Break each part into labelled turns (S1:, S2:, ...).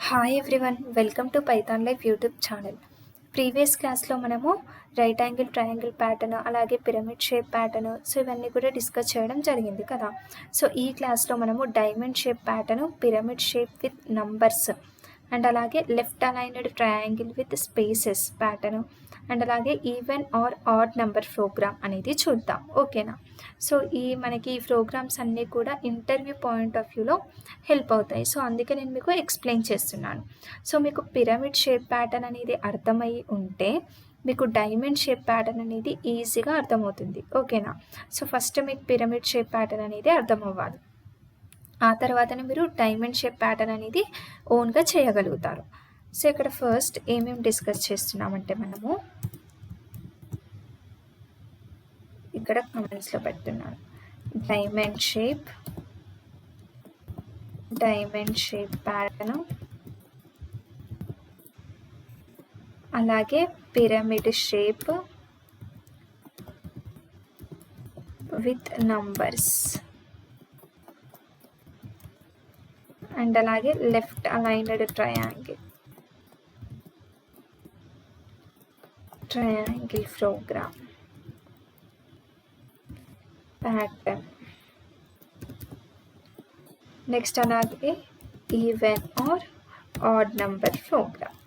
S1: Hi everyone, welcome to Python life YouTube channel. Previous క్లాస్లో మనము right angle triangle pattern, అలాగే pyramid shape pattern, so ఇవన్నీ కూడా discuss చేయడం జరిగింది కదా. సో ఈ క్లాస్లో మనము diamond shape pattern, pyramid shape with numbers, and అలాగే left aligned triangle with spaces pattern, and అలాగే even or odd number program అనేది చూద్దాం. ఓకేనా. సో మనకి ఈ ప్రోగ్రామ్స్ అన్నీ కూడా ఇంటర్వ్యూ పాయింట్ ఆఫ్ వ్యూలో హెల్ప్ అవుతాయి. సో అందుకే నేను మీకు ఎక్స్ప్లెయిన్ చేస్తున్నాను. సో మీకు పిరమిడ్ షేప్ ప్యాటర్న్ అనేది అర్థమయ్యి ఉంటే మీకు డైమండ్ షేప్ ప్యాటర్న్ అనేది ఈజీగా అర్థమవుతుంది. ఓకేనా. సో ఫస్ట్ మీకు పిరమిడ్ షేప్ ప్యాటర్న్ అనేది అర్థం అవ్వాలి. ఆ తర్వాతనే మీరు డైమండ్ షేప్ ప్యాటర్న్ అనేది ఓన్గా చేయగలుగుతారు. సో ఇక్కడ ఫస్ట్ ఏమేమి డిస్కస్ చేస్తున్నామంటే మనము ఇక్కడ కమెంట్స్లో పెడుతున్నాను. డైమండ్ షేప్ ప్యాటర్న్, అలాగే pyramid shape with numbers, and అలాగే left aligned triangle program pattern. Next అలాగే even or odd number program.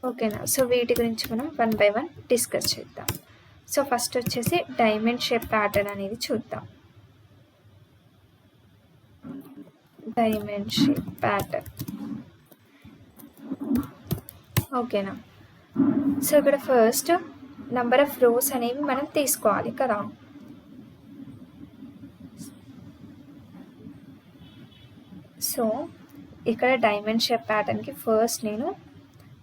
S1: ఓకేనా. సో వీటి గురించి మనం 1 by 1 డిస్కస్ చేద్దాం. సో ఫస్ట్ వచ్చేసి డైమండ్ షేప్ ప్యాటర్న్ అనేది చూద్దాం. Diamond shape pattern. ఓకేనా. సో ఇక్కడ ఫస్ట్ నెంబర్ ఆఫ్ రోస్ అనేవి మనం తీసుకోవాలి కదా. సో ఇక్కడ డైమండ్ షేప్ ప్యాటర్న్కి ఫస్ట్ నేను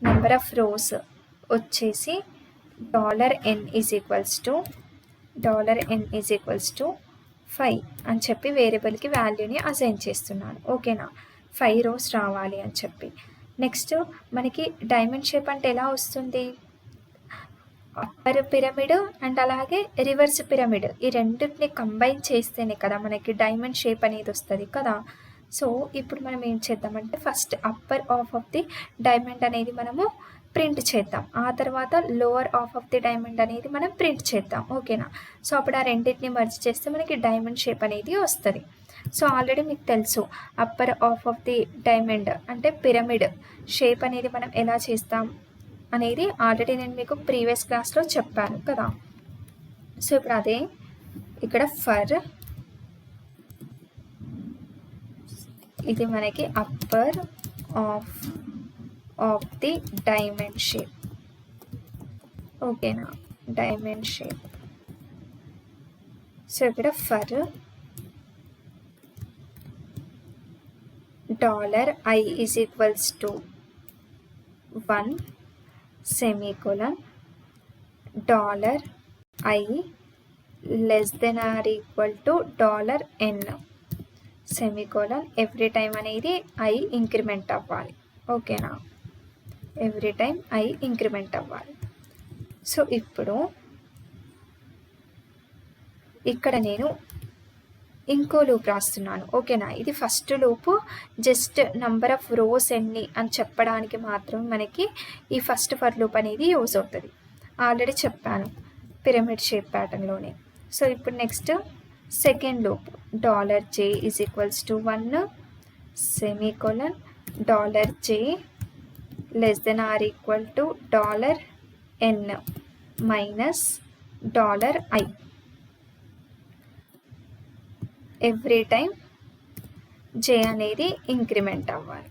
S1: నెంబర్ ఆఫ్ రోస్ వచ్చేసి $n = 5 అని చెప్పి వేరియబుల్కి వాల్యూని అసైన్ చేస్తున్నాను. ఓకేనా. 5 రోస్ రావాలి అని చెప్పి. నెక్స్ట్ మనకి డైమండ్ షేప్ అంటే ఎలా వస్తుంది? అప్పర్ పిరమిడ్ అండ్ అలాగే రివర్స్ పిరమిడ్, ఈ రెండింటిని కంబైన్ చేస్తేనే కదా మనకి డైమండ్ షేప్ అనేది వస్తుంది కదా. సో ఇప్పుడు మనం ఏం చేద్దామంటే first upper half of the diamond అనేది మనము ప్రింట్ చేద్దాం. ఆ తర్వాత lower half of the diamond అనేది మనం ప్రింట్ చేద్దాం. ఓకేనా. సో అప్పుడు ఆ రెండింటిని మర్జ్ చేస్తే మనకి డైమండ్ షేప్ అనేది వస్తుంది. సో ఆల్రెడీ మీకు తెలుసు upper half of the diamond అంటే పిరమిడ్ షేప్ అనేది మనం ఎలా చేస్తాం అనేది ఆల్రెడీ నేను మీకు ప్రీవియస్ క్లాస్లో చెప్పాను కదా. సో ఇప్పుడు అదే ఇక్కడ ఫర్ ఇది మనకి upper of the diamond shape. ఓకేనా. Diamond shape. సో ఇక్కడ for $i = 1 semicolon $i <= $n semicolon. Every time అనేది i ఇంక్రిమెంట్ అవ్వాలి. ఓకేనా. ఎవ్రీ టైం i ఇంక్రిమెంట్ అవ్వాలి. సో ఇప్పుడు ఇక్కడ నేను ఇంకో లూప్ రాస్తున్నాను. ఓకేనా. ఇది first loop just number of rows ఎన్ని అని చెప్పడానికి మాత్రం మనకి ఈ ఫస్ట్ ఫర్ లూప్ అనేది యూజ్ అవుతుంది. ఆల్రెడీ చెప్పాను పిరమిడ్ షేప్ ప్యాటర్న్లోనే. సో ఇప్పుడు next second loop $j = 1 semicolon $j <= $n - $i. Every time j అనేది ఇంక్రిమెంట్ అవ్వాలి.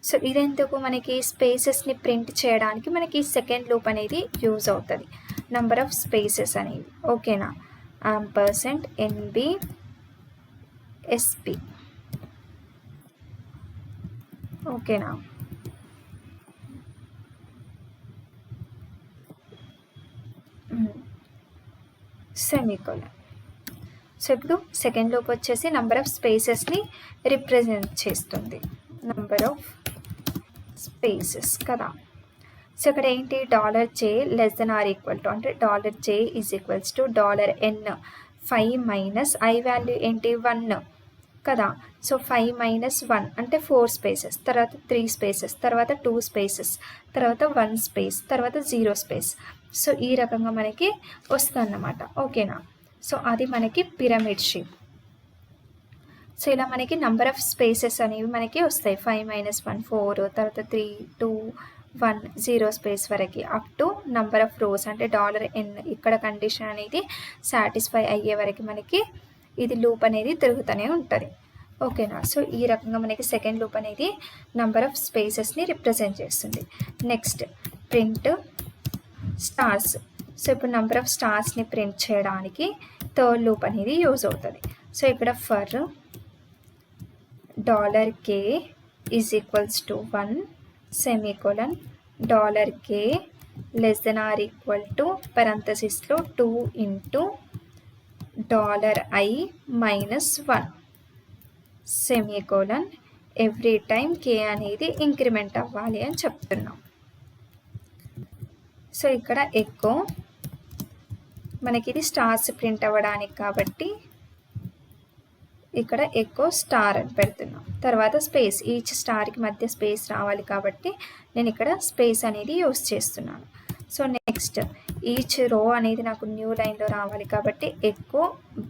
S1: సో ఇదెందుకు మనకి స్పేసెస్ని ప్రింట్ చేయడానికి మనకి సెకండ్ లూప్ అనేది యూజ్ అవుతుంది. నెంబర్ ఆఫ్ స్పేసెస్ అనేవి. ఓకేనా. $NB SP. ఓకేనా. సెమీకోలన్. సో ఇప్పుడు సెకండ్ లూప్ వచ్చేసి నెంబర్ ఆఫ్ స్పేసెస్ని రిప్రజెంట్ చేస్తుంది. నెంబర్ ఆఫ్ స్పేసెస్ కదా. సో ఇక్కడ ఏంటి $j <= అంటే $j = $n. 5 - i వాల్యూ ఏంటి 1. కదా. సో 5 మైనస్ 1 అంటే 4 స్పేసెస్, తర్వాత 3 స్పేసెస్, తర్వాత 2 స్పేసెస్, తర్వాత 1 స్పేస్, తర్వాత 0 స్పేస్. సో ఈ రకంగా మనకి వస్తుందన్నమాట. ఓకేనా. సో అది మనకి పిరమిడ్ షేప్. సో ఇలా మనకి నంబర్ ఆఫ్ స్పేసెస్ అనేవి మనకి వస్తాయి. 5 మైనస్ 1 4, తర్వాత 3 2 1 0 స్పేస్ వరకు up to number of rose అంటే $n. ఇక్కడ కండిషన్ అనేది సాటిస్ఫై అయ్యే వరకు మనకి ఇది లూప్ అనేది తిరుగుతూనే ఉంటుంది. ఓకేనా. సో ఈ రకంగా మనకి సెకండ్ లూప్ అనేది నంబర్ ఆఫ్ స్పేసెస్ని రిప్రజెంట్ చేస్తుంది. Next print stars. సో ఇప్పుడు నంబర్ ఆఫ్ స్టార్స్ని ప్రింట్ చేయడానికి థర్డ్ లూప్ అనేది యూజ్ అవుతుంది. సో ఇక్కడ for $k is equals to 1 semicolon $k less than or equal to పరంథసిస్లో 2 into $i minus 1 semicolon every time k అనేది increment అవ్వాలి అని చెప్తున్నాం. సో ఇక్కడ ఎక్కో మనకి ఇది స్టార్స్ ప్రింట్ అవ్వడానికి కాబట్టి ఇక్కడ ఎక్కో స్టార్ అని పెడుతున్నాం. తర్వాత స్పేస్, ఈచ్ స్టార్కి మధ్య స్పేస్ రావాలి కాబట్టి నేను ఇక్కడ స్పేస్ అనేది యూస్ చేస్తున్నాను. సో నెక్స్ట్ ఈచ్ రో అనేది నాకు న్యూ లైన్లో రావాలి కాబట్టి ఎక్కో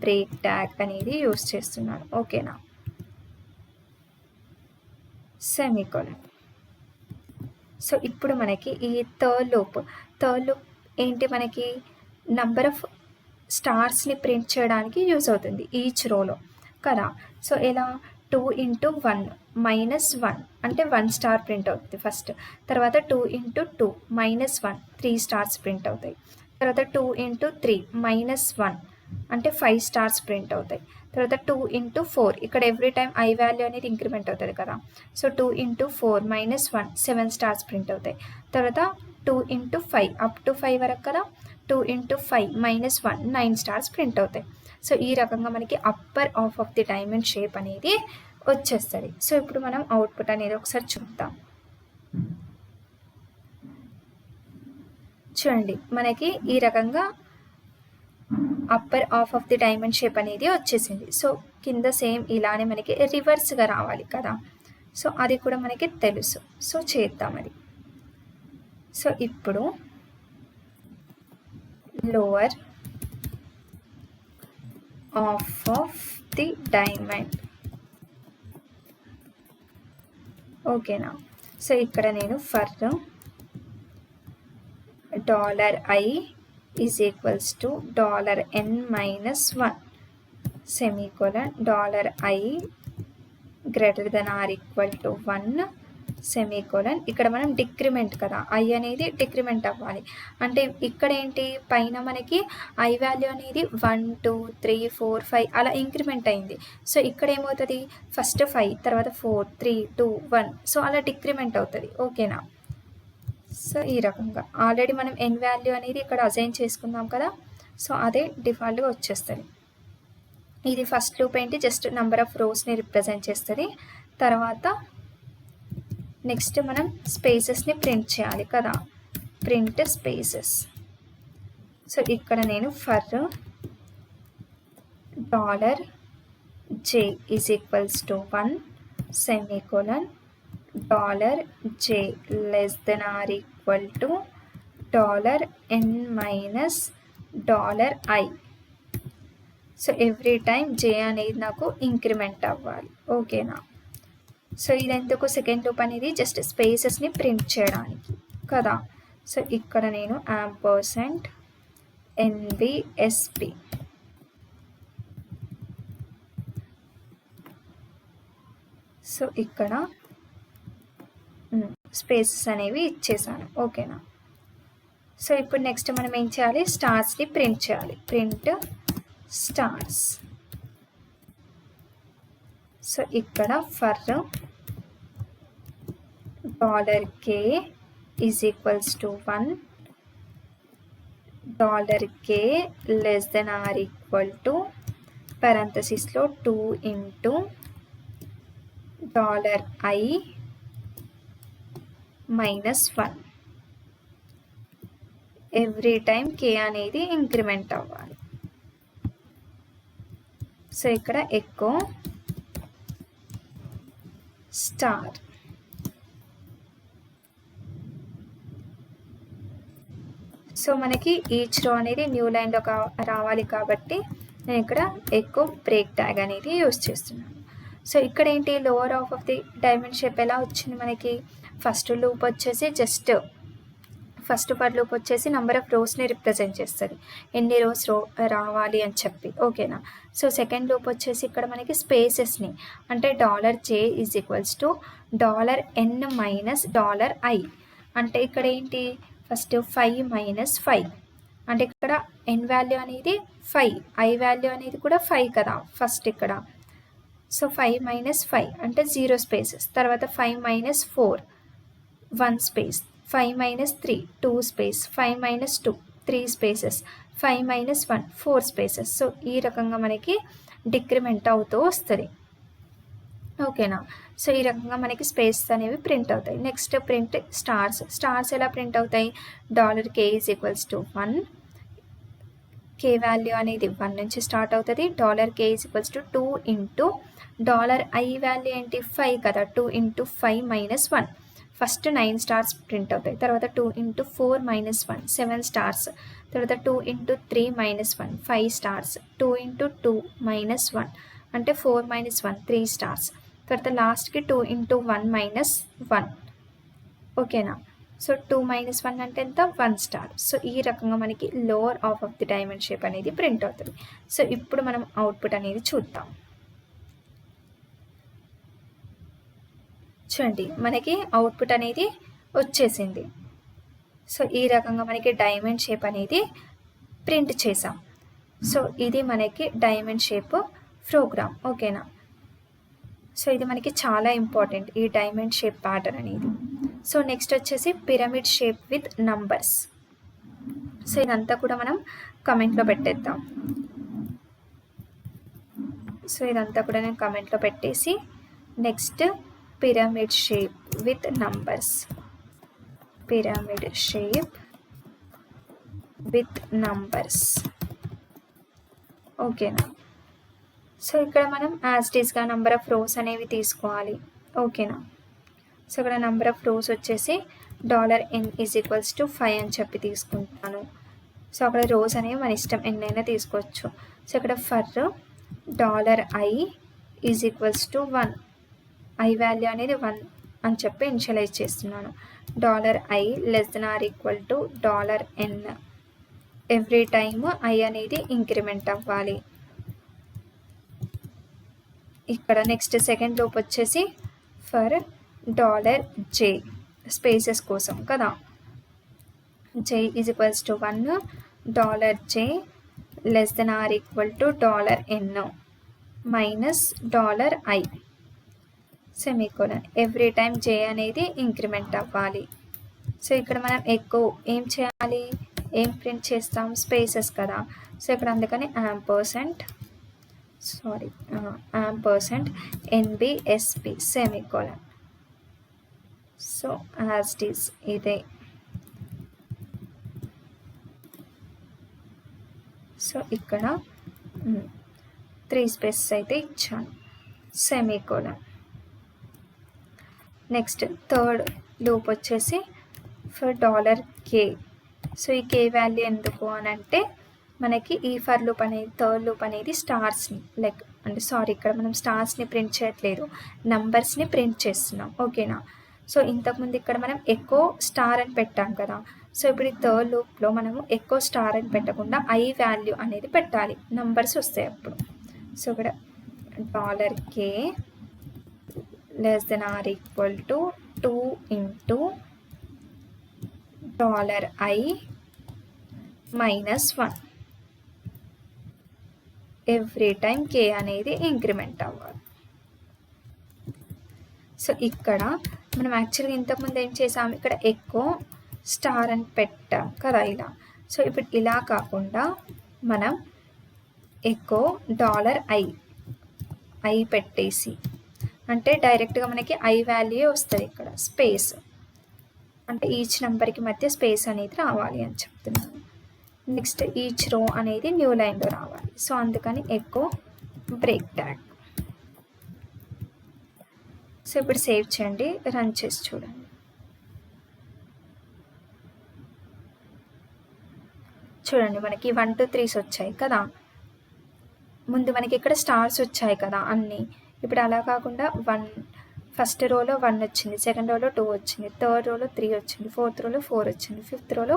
S1: బ్రేక్ ట్యాగ్ అనేది యూస్ చేస్తున్నాను. ఓకేనా. సెమీకోలన్. సో ఇప్పుడు మనకి ఈ థర్డ్ లూప్ ఏంటి, మనకి నంబర్ ఆఫ్ స్టార్స్ని ప్రింట్ చేయడానికి యూజ్ అవుతుంది ఈచ్ రోలో కదా. సో ఎలా 2 ఇంటూ 1 మైనస్ 1 అంటే 1 స్టార్ ప్రింట్ అవుతుంది ఫస్ట్. తర్వాత 2 ఇంటూ 2 మైనస్ 1 3 స్టార్స్ ప్రింట్ అవుతాయి. తర్వాత 2 ఇంటూ 3 మైనస్ 1 అంటే 5 స్టార్స్ ప్రింట్ అవుతాయి. తర్వాత 2 ఇంటూ 4 ఇక్కడ ఎవ్రీ టైం ఐ వాల్యూ అనేది ఇంక్రిమెంట్ అవుతుంది కదా. So 2 into 4 minus 1 7 stars print అవుతాయి. తర్వాత 2 ఇంటూ 5 అప్ టు 5 వరకు కదా. 2 ఇంటూ 5 మైనస్ 1 9 స్టార్స్ ప్రింట్ అవుతాయి. సో ఈ రకంగా మనకి upper half of the diamond shape అనేది వచ్చేస్తుంది. సో ఇప్పుడు మనం అవుట్పుట్ అనేది ఒకసారి చూద్దాం. చూడండి మనకి ఈ రకంగా upper half of the diamond shape అనేది వచ్చేసింది. సో కింద సేమ్ ఇలానే మనకి రివర్స్గా రావాలి కదా. సో అది కూడా మనకి తెలుసు. సో చేద్దాం అది. సో ఇప్పుడు lower half of the diamond. ఓకేనా. సో ఇక్కడ నేను for $i is equals to $n minus 1 semicolon $i greater than or equal to 1 semicolon. ఇక్కడ మనం డిక్రిమెంట్ కదా, ఐ అనేది డిక్రిమెంట్ అవ్వాలి. అంటే ఇక్కడ ఏంటి, పైన మనకి ఐ వాల్యూ అనేది 1 2 3 4 5 అలా ఇంక్రిమెంట్ అయింది. సో ఇక్కడ ఏమవుతుంది, ఫస్ట్ 5 తర్వాత 4 3 2 1 సో అలా డిక్రిమెంట్ అవుతుంది. ఓకేనా. సో ఈ రకంగా ఆల్రెడీ మనం ఎన్ వాల్యూ అనేది ఇక్కడ అసైన్ చేసుకున్నాం కదా. సో అదే డిఫాల్ట్గా వచ్చేస్తుంది. ఇది ఫస్ట్ లూప్ ఏంటి, జస్ట్ నెంబర్ ఆఫ్ రోస్ని రిప్రజెంట్ చేస్తుంది. తర్వాత నెక్స్ట్ మనం స్పేసెస్ని ప్రింట్ చేయాలి కదా, ప్రింట్ స్పేసెస్. సో ఇక్కడ నేను for $j is equals to 1 semicolon $j less than or equal to $n minus $i. So every time j అనేది నాకు ఇంక్రిమెంట్ అవ్వాలి. ఓకేనా. సో ఇదెందుకు, సెకండ్ లూప్ అనేది జస్ట్ స్పేసెస్ని ప్రింట్ చేయడానికి కదా. సో ఇక్కడ నేను యాంపర్సెంట్ NBSP సో ఇక్కడ స్పేసెస్ అనేవి ఇచ్చేసాను. ఓకేనా. సో ఇప్పుడు నెక్స్ట్ మనం ఏం చేయాలి, స్టార్స్ని ప్రింట్ చేయాలి. Print stars. సో ఇక్కడ for $k is equals to 1 $k less than or equal to parenthesisలో 2 into $i minus 1 every time k అనేది ఇంక్రిమెంట్ అవ్వాలి. సో ఇక్కడ ఎక్కో స్టార్. సో మనకి ఈచ్ రో అనేది న్యూ లైన్లో రావాలి కాబట్టి నేను ఇక్కడ ఎక్కువ బ్రేక్ ట్యాగ్ అనేది యూజ్ చేస్తున్నాను. సో ఇక్కడ ఏంటి lower half of the diamond shape ఎలా వచ్చింది మనకి, ఫస్ట్ లూప్ వచ్చేసి జస్ట్ ఫస్ట్ ఫర్ లూప్ వచ్చేసి నెంబర్ ఆఫ్ రోస్ని రిప్రజెంట్ చేస్తుంది, ఎన్ని రోస్ రావాలి అని చెప్పి, ఓకేనా. సో సెకండ్ లూప్ వచ్చేసి ఇక్కడ మనకి స్పేసెస్ని అంటే $J is equals to $N-$I అంటే ఇక్కడ ఏంటి ఫస్ట్ 5 - 5 అంటే ఇక్కడ N వాల్యూ అనేది 5, I వాల్యూ అనేది కూడా 5 కదా ఫస్ట్ ఇక్కడ. సో 5 - 5 అంటే 0 స్పేసెస్, తర్వాత 5 - 4 1 space, 5 - 3 2 space, 5 - 2 3 spaces, 5 - 1 4 spaces. So ఈ రకంగా మనకి డిక్రిమెంట్ అవుతూ వస్తుంది, ఓకేనా. సో ఈ రకంగా మనకి స్పేసెస్ అనేవి ప్రింట్ అవుతాయి. నెక్స్ట్ ప్రింట్ స్టార్స్ ఎలా ప్రింట్ అవుతాయి, $K is equals to 1, K value అనేది 1 నుంచి స్టార్ట్ అవుతుంది, $K is equals to 2 into $I value ఏంటి 5 కదా, 2 ఇంటూ 5 - 1 ఫస్ట్ 9 స్టార్స్ ప్రింట్ అవుతాయి, తర్వాత 2 ఇంటూ 4 - 1 7 స్టార్స్, తర్వాత 2 ఇంటూ 3 - 1 5 స్టార్స్, 2 ఇంటూ 2 - 1 అంటే 4 - 1 3 స్టార్స్, తర్వాత లాస్ట్కి 2 ఇంటూ 1 - 1, ఓకేనా. సో 2 - 1 అంటే ఎంత 1 స్టార్. సో ఈ రకంగా మనకి lower half of the diamond shape అనేది ప్రింట్ అవుతుంది. సో ఇప్పుడు మనం అవుట్పుట్ అనేది చూద్దాం. చూడండి మనకి అవుట్పుట్ అనేది వచ్చేసింది. సో ఈ రకంగా మనకి డైమండ్ షేప్ అనేది ప్రింట్ చేసాం. సో ఇది మనకి డైమండ్ షేప్ ప్రోగ్రామ్, ఓకేనా. సో ఇది మనకి చాలా ఇంపార్టెంట్ ఈ డైమండ్ షేప్ ప్యాటర్న్ అనేది. సో నెక్స్ట్ వచ్చేసి pyramid shape with numbers. So ఇదంతా కూడా మనం కమెంట్లో పెట్టేద్దాం. సో ఇదంతా కూడా నేను కమెంట్లో పెట్టేసి next pyramid shape with numbers, pyramid shape with numbers, ఓకేనా. సో ఇక్కడ మనం యాజ్ ఇట్ ఈస్గా నెంబర్ ఆఫ్ రోస్ అనేవి తీసుకోవాలి, ఓకేనా. సో ఇక్కడ నెంబర్ ఆఫ్ రోస్ వచ్చేసి $N ఈజ్ ఈక్వల్స్ టు 5 అని చెప్పి తీసుకుంటాను. సో అక్కడ రోస్ అనేవి మన ఇష్టం ఎన్నైనా తీసుకోవచ్చు. సో ఇక్కడ for $I is equals to 1, I value అనేది 1 అని చెప్పి ఇనిషియలైజ్ చేస్తున్నాను. $I <= $N every time I అనేది ఇంక్రిమెంట్ అవ్వాలి. ఇక్కడ నెక్స్ట్ సెకండ్ లూప్ వచ్చేసి ఫర్ $J స్పేసెస్ కోసం కదా, J is equals to 1, $J <= $N -$I semicolon every time J అనేది ఇంక్రిమెంట్ అవ్వాలి. సో ఇక్కడ మనం ఎక్కువ ఏం చేయాలి, ఏం ప్రింట్ చేస్తాం స్పేసెస్ కదా. సో ఇక్కడ అందుకని ampersand NBSP semicolon. So as it is ఇదే. సో ఇక్కడ 3 స్పేసెస్ అయితే ఇచ్చాను, సెమీకోలన్. నెక్స్ట్ థర్డ్ లూప్ వచ్చేసి ఫర్ $K. సో ఈ K వాల్యూ ఎందుకు అని అంటే మనకి ఈ ఫర్ లూప్ అనేది థర్డ్ లూప్ అనేది స్టార్స్ని ఇక్కడ మనం స్టార్స్ని ప్రింట్ చేయట్లేదు, నంబర్స్ని ప్రింట్ చేస్తున్నాం, ఓకేనా. సో ఇంతకుముందు ఇక్కడ మనం ఎక్కువ స్టార్ అని పెట్టాం కదా. సో ఇప్పుడు ఈ థర్డ్ లూప్లో మనము ఎక్కువ స్టార్ అని పెట్టకుండా I వాల్యూ అనేది పెట్టాలి, నంబర్స్ వస్తాయి అప్పుడు. సో ఇక్కడ $K <= 2 into $I -1 every time K అనేది ఇంక్రిమెంట్ అవ్వాలి. సో ఇక్కడ మనం యాక్చువల్గా ఇంతకుముందు ఏం చేసాము, ఇక్కడ ఎక్కువ స్టార్ అని పెట్టాం కదా ఇలా. సో ఇప్పుడు ఇలా కాకుండా మనం ఎక్కువ $I పెట్టేసి అంటే డైరెక్ట్గా మనకి I వాల్యూ వస్తుంది. ఇక్కడ స్పేస్ అంటే ఈచ్ నెంబర్కి మధ్య స్పేస్ అనేది రావాలి అని చెప్తున్నాను. నెక్స్ట్ ఈచ్ రో అనేది న్యూ లైన్లో రావాలి. సో అందుకని ఎక్కువ బ్రేక్ ట్యాగ్. సో ఇప్పుడు సేవ్ చేయండి, రన్ చేసి చూడండి. చూడండి మనకి 1 2 3s వచ్చాయి కదా. ముందు మనకి ఇక్కడ స్టార్స్ వచ్చాయి కదా అన్నీ. ఇప్పుడు అలా కాకుండా ఫస్ట్ రోలో 1 వచ్చింది, సెకండ్ రోలో 2 వచ్చింది, థర్డ్ రోలో 3 వచ్చింది, ఫోర్త్ రోలో 4 వచ్చింది, ఫిఫ్త్ రోలో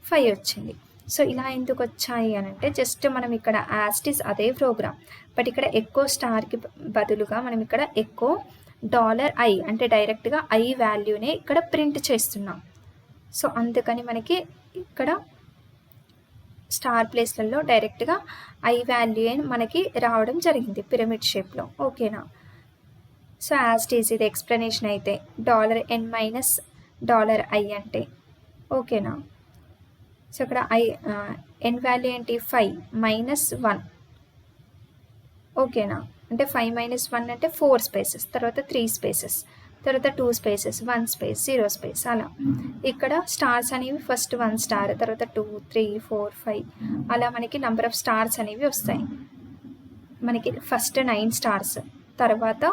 S1: 5 వచ్చింది. సో ఇలా ఎందుకు వచ్చాయి అని అంటే జస్ట్ మనం ఇక్కడ యాస్టిస్ అదే ప్రోగ్రామ్, బట్ ఇక్కడ ఎక్కో స్టార్కి బదులుగా మనం ఇక్కడ ఎక్కో $i అంటే డైరెక్ట్గా ఐ వాల్యూనే ఇక్కడ ప్రింట్ చేస్తున్నాం. సో అందుకని మనకి ఇక్కడ స్టార్ ప్లేస్లలో డైరెక్ట్గా ఐ వాల్యూ అని మనకి రావడం జరిగింది పిరమిడ్ షేప్లో. ఓకేనా. సో యాస్టిస్ ఇది ఎక్స్ప్లెనేషన్ అయితే $n-$i అంటే ఓకేనా. సో ఇక్కడ ఎన్ వాల్యూ ఏంటి 5 -1 ఓకేనా. అంటే 5 - 1 అంటే 4 స్పేసెస్, తర్వాత 3 స్పేసెస్, తర్వాత 2 స్పేసెస్, 1 స్పేస్, 0 స్పేస్ అలా. ఇక్కడ స్టార్స్ అనేవి ఫస్ట్ 1 స్టార్, తర్వాత 2 3 4 5 అలా మనకి నెంబర్ ఆఫ్ స్టార్స్ అనేవి వస్తాయి. మనకి ఫస్ట్ 9 స్టార్స్, తర్వాత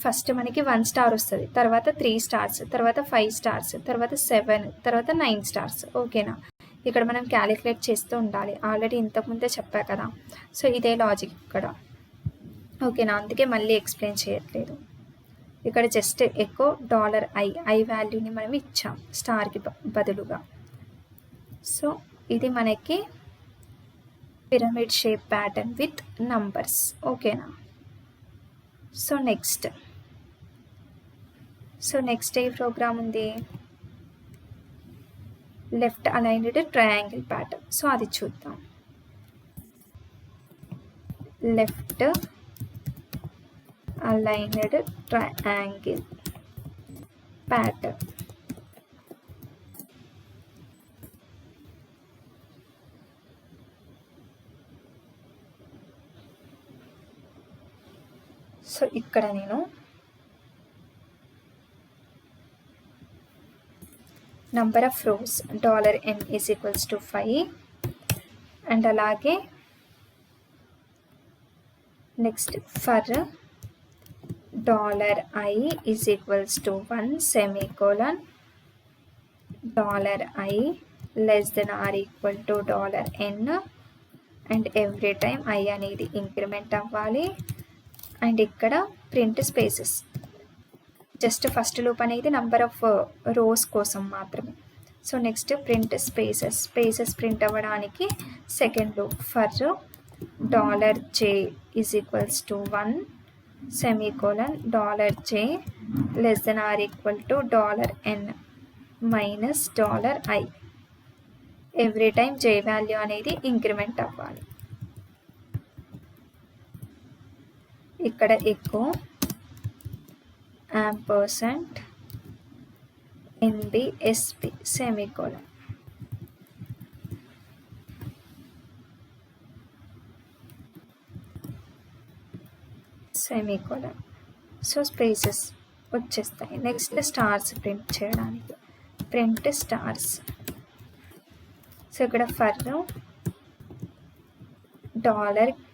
S1: ఫస్ట్ మనకి 1 స్టార్ వస్తుంది, తర్వాత 3 స్టార్స్, తర్వాత 5 స్టార్స్, తర్వాత 7, తర్వాత 9 స్టార్స్. ఓకేనా. ఇక్కడ మనం క్యాలిక్యులేట్ చేస్తూ ఉండాలి, ఆల్రెడీ ఇంతకుముందే చెప్పా కదా. సో ఇదే లాజిక్ ఇక్కడ. ఓకేనా, అందుకే మళ్ళీ ఎక్స్ప్లెయిన్ చేయట్లేదు. ఇక్కడ జస్ట్ ఎక్కో $i వాల్యూని మనం ఇచ్చాం స్టార్కి బదులుగా. సో ఇది మనకి pyramid shape pattern with numbers. ఓకేనా. సో నెక్స్ట్ ఏ ప్రోగ్రామ్ ఉంది, left aligned triangle pattern. So అది చూద్దాం. Left aligned triangle pattern. So ఇక్కడ నేను number of rows $n is equals to 5 and అలాగే next for $i is equals to 1 semicolon $i less than or equal to $n and every time i అనేది increment అవ్వాలి. And ఇక్కడ print spaces, just first loop అనేది number of rows కోసం మాత్రమే. So next print spaces print అవ్వడానికి second loop for $j is equals to 1 semicolon $j less than or equal to $n minus $i. Every time j value అనేది increment అవ్వాలి. ఇక్కడ ఎక్కో ampersand NBSP semicolon. So spaces వచ్చేస్తాయి. Next stars print చేయడానికి print stars. So ఇక్కడ for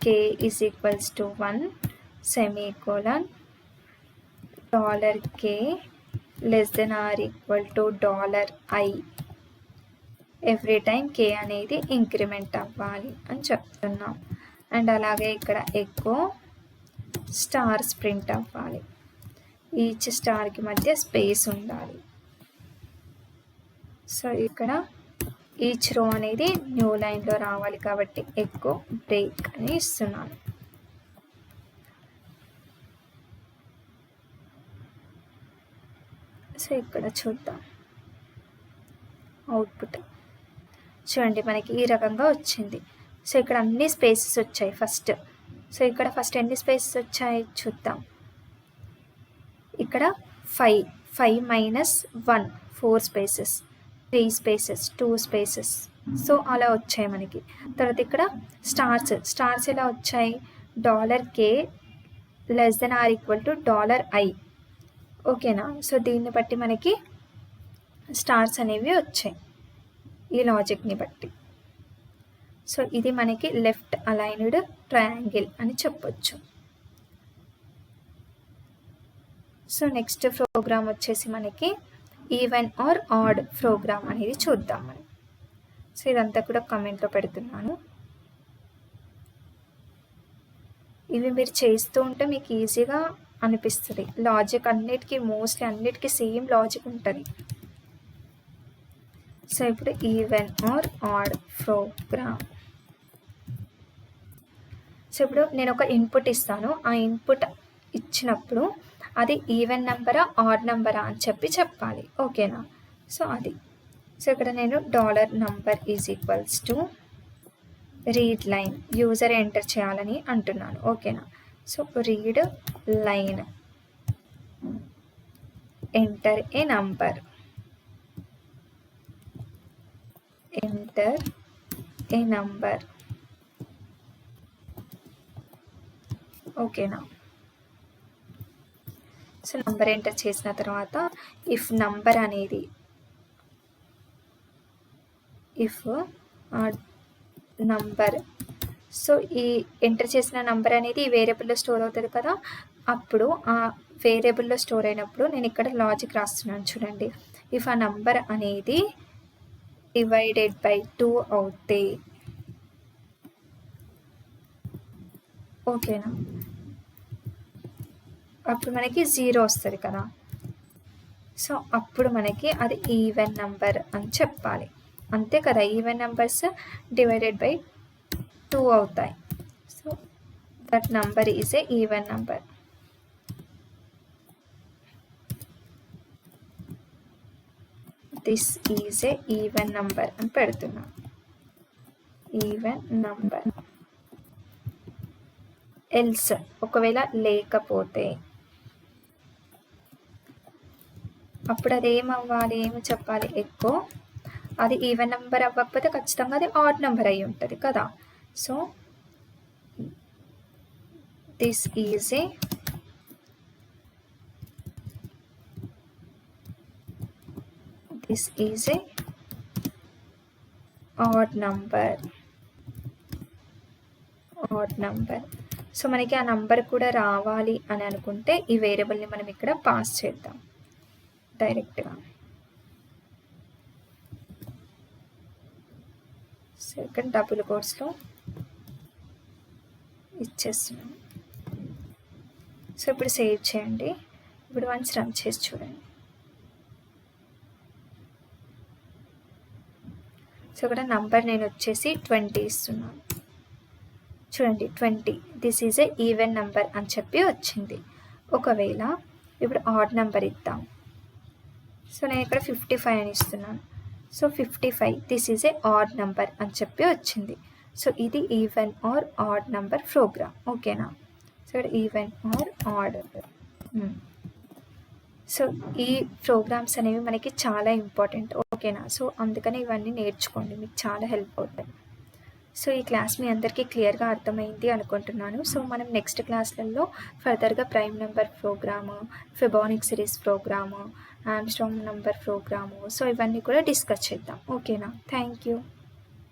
S1: $k is equals to 1 semicolon $k less than or equal to $i. Every time k అనేది increment అవ్వాలి అని చెప్తున్నాం. అండ్ అలాగే ఇక్కడ ఎక్కో స్టార్స్ ప్రింట్ అవ్వాలి, ఈచ్ స్టార్కి మధ్య స్పేస్ ఉండాలి. సో ఇక్కడ ఈచ్ రో అనేది న్యూ లైన్లో రావాలి కాబట్టి ఎక్కో బ్రేక్ అని ఇస్తున్నాను. సో ఇక్కడ చూద్దాం అవుట్పుట్. చూడండి మనకి ఈ రకంగా వచ్చింది. సో ఇక్కడ అన్ని స్పేసెస్ వచ్చాయి ఫస్ట్. సో ఇక్కడ ఫస్ట్ ఎన్ని స్పేసెస్ వచ్చాయి చూద్దాం. ఇక్కడ 5 -1 4 స్పేసెస్, 3 స్పేసెస్, 2 స్పేసెస్. సో అలా వచ్చాయి మనకి. తర్వాత ఇక్కడ స్టార్స్ ఎలా వచ్చాయి, $k less than or equal to $i. ఓకేనా. సో దీన్ని బట్టి మనకి స్టార్స్ అనేవి వచ్చాయి ఈ లాజిక్ని బట్టి. సో ఇది మనకి లెఫ్ట్ అలైన్డ్ ట్రయాంగిల్ అని చెప్పొచ్చు. సో నెక్స్ట్ ప్రోగ్రామ్ వచ్చేసి మనకి ఈవెన్ ఆర్ ఆడ్ ప్రోగ్రామ్ అనేది చూద్దాం మనం. సో ఇదంతా కూడా కమెంట్లో పెడుతున్నాను. ఇవి మీరు చేస్తూ ఉంటే మీకు ఈజీగా అనిపిస్తుంది. లాజిక్ అన్నిటికీ మోస్ట్లీ అన్నిటికీ సేమ్ లాజిక్ ఉంటుంది. సో ఇప్పుడు even or odd program. So ఇప్పుడు నేను ఒక ఇన్పుట్ ఇస్తాను. ఆ ఇన్పుట్ ఇచ్చినప్పుడు అది ఈవెన్ నెంబరా ఆడ్ నెంబరా అని చెప్పాలి. ఓకేనా? సో అది. సో ఇక్కడ నేను $number = read line user enter చేయాలని అంటున్నాను. ఓకేనా? So read line enter a number, enter a number. ఓకేనా? సో నంబర్ ఎంటర్ చేసిన తర్వాత ఇఫ్ నంబర్ అనేది నంబర్, సో ఈ ఎంటర్ చేసిన నంబర్ అనేది ఈ వేరియబుల్లో స్టోర్ అవుతుంది కదా. అప్పుడు ఆ వేరియబుల్లో స్టోర్ అయినప్పుడు నేను ఇక్కడ లాజిక్ రాస్తున్నాను చూడండి. ఇఫ్ ఆ నంబర్ అనేది డివైడెడ్ బై 2 అవుతే, ఓకేనా, అప్పుడు మనకి 0 వస్తుంది కదా. సో అప్పుడు మనకి అది ఈవెన్ నెంబర్ అని చెప్పాలి. అంతే కదా, ఈవెన్ నెంబర్స్ డివైడెడ్ బై 2 అవుతాయి. So that number is a even number. This is A even number అని పెడుతున్నా. Even number. ఎల్స్ ఒకవేళ లేకపోతే అప్పుడు అది ఏమవ్వాలి, ఏమి చెప్పాలి, ఎక్కువ. అది ఈవెన్ నెంబర్ అవ్వకపోతే ఖచ్చితంగా అది ఆడ్ నెంబర్ అయి ఉంటుంది కదా. So this is a odd number. So మనకి ఆ నంబర్ కూడా రావాలి అని అనుకుంటే ఈ వేరియబుల్ని మనం ఇక్కడ పాస్ చేద్దాం డైరెక్ట్గా. సో ఇక్కడ డబుల్ కోట్స్లో ఇచ్చేస్తున్నాం. సో ఇప్పుడు సేవ్ చేయండి. ఇప్పుడు వన్స్ రన్ చేసి చూడండి. సో ఇక్కడ నంబర్ నేను వచ్చేసి 20 ఇస్తున్నాను. చూడండి 20, this is A even number అని చెప్పి వచ్చింది. ఒకవేళ ఇప్పుడు ఆడ్ నెంబర్ ఇద్దాం. సో నేను ఇక్కడ 55 అని ఇస్తున్నాను. So 55, this is a odd number అని చెప్పి వచ్చింది. సో ఇది even or odd number program. ఓకేనా? సో ఇక్కడ ఈవెన్ ఆర్ ఆడ్. సో ఈ ప్రోగ్రామ్స్ అనేవి మనకి చాలా ఇంపార్టెంట్. ఓకేనా? సో అందుకని ఇవన్నీ నేర్చుకోండి, మీకు చాలా హెల్ప్ అవుతాయి. సో ఈ క్లాస్ మీ అందరికీ క్లియర్గా అర్థమైంది అనుకుంటున్నాను. సో మనం నెక్స్ట్ క్లాస్లలో ఫర్దర్గా prime number program, Fibonacci series program, Armstrong number program, so ఇవన్నీ కూడా డిస్కస్ చేద్దాం. ఓకేనా? Thank you.